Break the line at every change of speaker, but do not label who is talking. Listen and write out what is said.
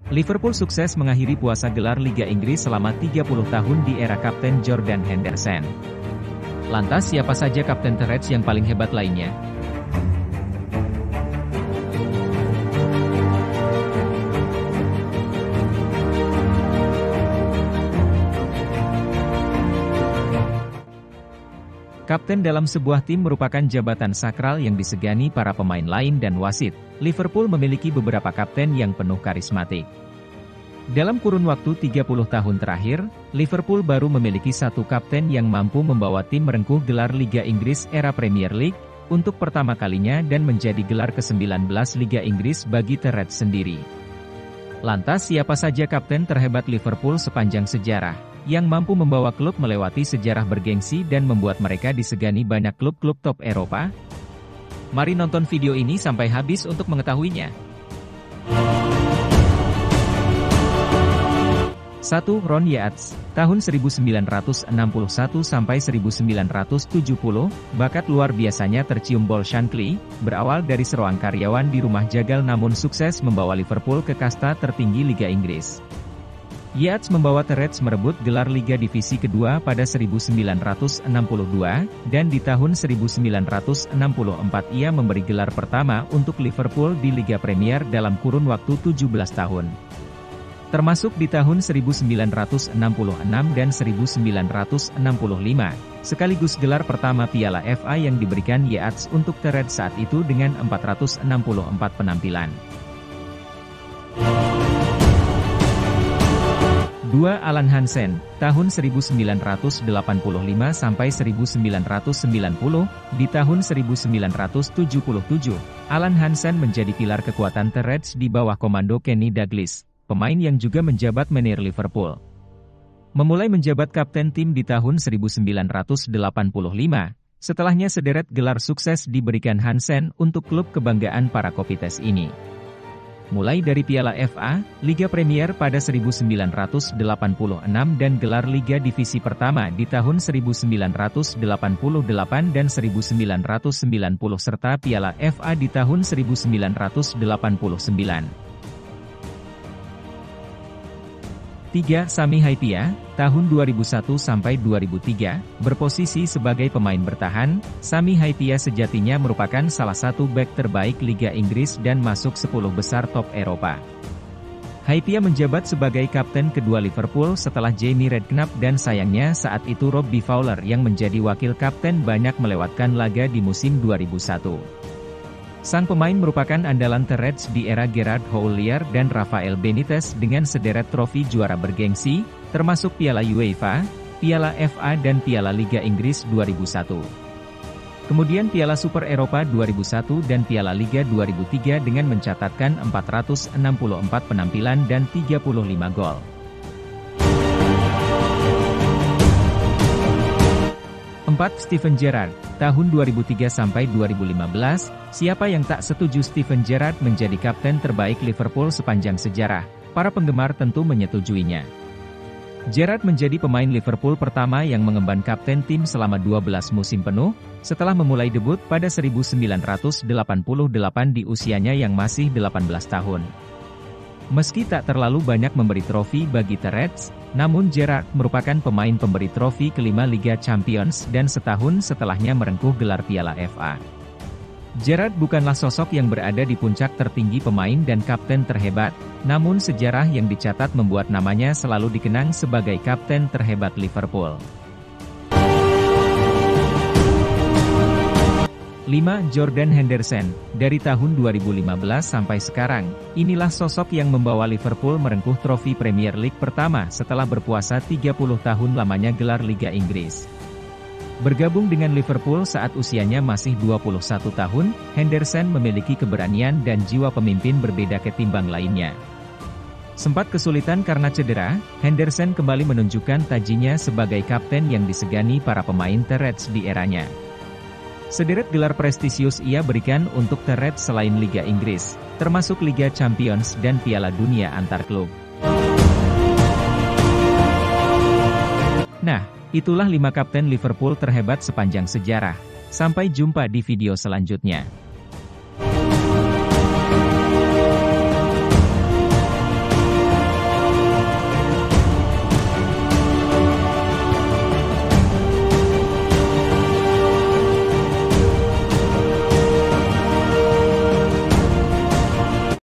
Liverpool sukses mengakhiri puasa gelar Liga Inggris selama 30 tahun di era Kapten Jordan Henderson. Lantas siapa saja Kapten The Reds yang paling hebat lainnya? Kapten dalam sebuah tim merupakan jabatan sakral yang disegani para pemain lain dan wasit. Liverpool memiliki beberapa kapten yang penuh karismatik. Dalam kurun waktu 30 tahun terakhir, Liverpool baru memiliki satu kapten yang mampu membawa tim merengkuh gelar Liga Inggris era Premier League, untuk pertama kalinya dan menjadi gelar ke-19 Liga Inggris bagi The Reds sendiri. Lantas siapa saja kapten terhebat Liverpool sepanjang sejarah, yang mampu membawa klub melewati sejarah bergengsi dan membuat mereka disegani banyak klub-klub top Eropa? Mari nonton video ini sampai habis untuk mengetahuinya. 1. Ron Yeats, tahun 1961 sampai 1970, bakat luar biasanya tercium Paul Shankly, berawal dari seorang karyawan di rumah jagal namun sukses membawa Liverpool ke kasta tertinggi Liga Inggris. Yeats membawa The Reds merebut gelar Liga Divisi kedua pada 1962, dan di tahun 1964 ia memberi gelar pertama untuk Liverpool di Liga Premier dalam kurun waktu 17 tahun. Termasuk di tahun 1966 dan 1965, sekaligus gelar pertama Piala FA yang diberikan Yeats untuk The Reds saat itu dengan 464 penampilan. 2. Alan Hansen, tahun 1985 sampai 1990, di tahun 1977, Alan Hansen menjadi pilar kekuatan The Reds di bawah komando Kenny Dalglish, pemain yang juga menjabat manajer Liverpool. Memulai menjabat kapten tim di tahun 1985, setelahnya sederet gelar sukses diberikan Hansen untuk klub kebanggaan para Kopites ini. Mulai dari Piala FA, Liga Premier pada 1986 dan gelar Liga Divisi Pertama di tahun 1988 dan 1990 serta Piala FA di tahun 1989. 3. Sami Hyypiä, tahun 2001 sampai 2003, berposisi sebagai pemain bertahan, Sami Hyypiä sejatinya merupakan salah satu bek terbaik Liga Inggris dan masuk 10 besar top Eropa. Hyypiä menjabat sebagai kapten kedua Liverpool setelah Jamie Redknapp dan sayangnya saat itu Robbie Fowler yang menjadi wakil kapten banyak melewatkan laga di musim 2001. Sang pemain merupakan andalan The Reds di era Gerard Houllier dan Rafael Benitez dengan sederet trofi juara bergengsi, termasuk Piala UEFA, Piala FA dan Piala Liga Inggris 2001. Kemudian Piala Super Eropa 2001 dan Piala Liga 2003 dengan mencatatkan 464 penampilan dan 35 gol. 4. Steven Gerrard, tahun 2003 sampai 2015, siapa yang tak setuju Steven Gerrard menjadi kapten terbaik Liverpool sepanjang sejarah? Para penggemar tentu menyetujuinya. Gerrard menjadi pemain Liverpool pertama yang mengemban kapten tim selama 12 musim penuh, setelah memulai debut pada 1988 di usianya yang masih 18 tahun. Meski tak terlalu banyak memberi trofi bagi The Reds, namun Gerrard merupakan pemain pemberi trofi kelima Liga Champions dan setahun setelahnya merengkuh gelar Piala FA. Gerrard bukanlah sosok yang berada di puncak tertinggi pemain dan kapten terhebat, namun sejarah yang dicatat membuat namanya selalu dikenang sebagai kapten terhebat Liverpool. 5. Jordan Henderson, dari tahun 2015 sampai sekarang, inilah sosok yang membawa Liverpool merengkuh trofi Premier League pertama setelah berpuasa 30 tahun lamanya gelar Liga Inggris. Bergabung dengan Liverpool saat usianya masih 21 tahun, Henderson memiliki keberanian dan jiwa pemimpin berbeda ketimbang lainnya. Sempat kesulitan karena cedera, Henderson kembali menunjukkan tajinya sebagai kapten yang disegani para pemain The Reds di eranya. Sederet gelar prestisius ia berikan untuk The Reds selain Liga Inggris, termasuk Liga Champions dan Piala Dunia antar klub. Nah, itulah 5 kapten Liverpool terhebat sepanjang sejarah. Sampai jumpa di video selanjutnya.